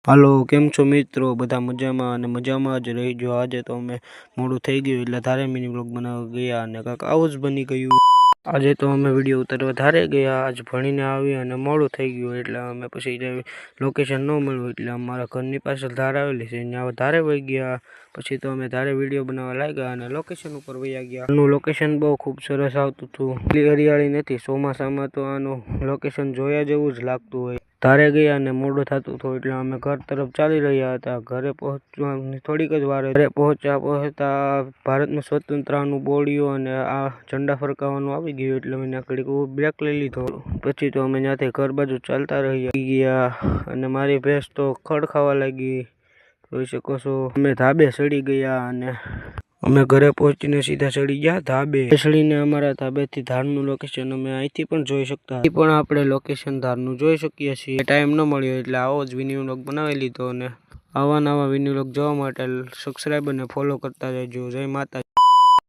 હાલો કેમ છો મિત્રો બધા મજામાં અને મજામાં જ રહીજો। આજે તો અમે મોડું થઈ ગયું એટલે ધારે મિની વ્લોગ બનાવવા ગયા અને કાંઈક આવું જ બની ગયું। આજે તો અમે વિડીયો ઉતારવા ધારે ગયા, આજ ભણીને આવી અને મોડું થઈ ગયું એટલે અમે પછી લોકેશન ન મળ્યું એટલે અમારા ઘરની પાછળ ધાર આવેલી છે ત્યાં ધારે વહી ગયા। પછી તો અમે ધારે વિડીયો બનાવવા લાગ્યા અને લોકેશન ઉપર વયા ગયા। આનું લોકેશન બહુ ખૂબ સરસ આવતું હતું, હરિયાળી નથી। ચોમાસામાં તો આનું લોકેશન જોયા જેવું જ લાગતું હોય। ધારે ગયા અને મોડું થતું હતું એટલે અમે ઘર તરફ ચાલી રહ્યા હતા। ઘરે પહોંચવાની થોડીક જ વાર, ઘરે પહોંચતા ભારતનું સ્વતંત્રતાનું બોર્ડિયું અને આ ઝંડા ફરકાવવાનું આવી ગયું એટલે મેં ઘડીક બ્રેક લઈ લીધો। પછી તો અમે ત્યાંથી ઘર બાજુ ચાલતા ગયા અને મારી ભેંસ તો ખડ ખાવા લાગી, જોઈ શકો છો। અમે ધાબે ચડી ગયા અને અમે ઘરે પહોંચીને સીધા ચડી ગયા ધાબે। ચડીને અમારા ધાબેથી ધારનું લોકેશન અમે અહીંથી પણ જોઈ શકતા, અહીં પણ આપણે લોકેશન ધારનું જોઈ શકીએ છીએ। ટાઈમ ન મળ્યો એટલે આવો જ વિની વ્લોગ બનાવી લીધો અને આવા નવા વિની વ્લોગ જોવા માટે સબસ્ક્રાઈબ અને ફોલો કરતા રહેજો। જય માતાજી।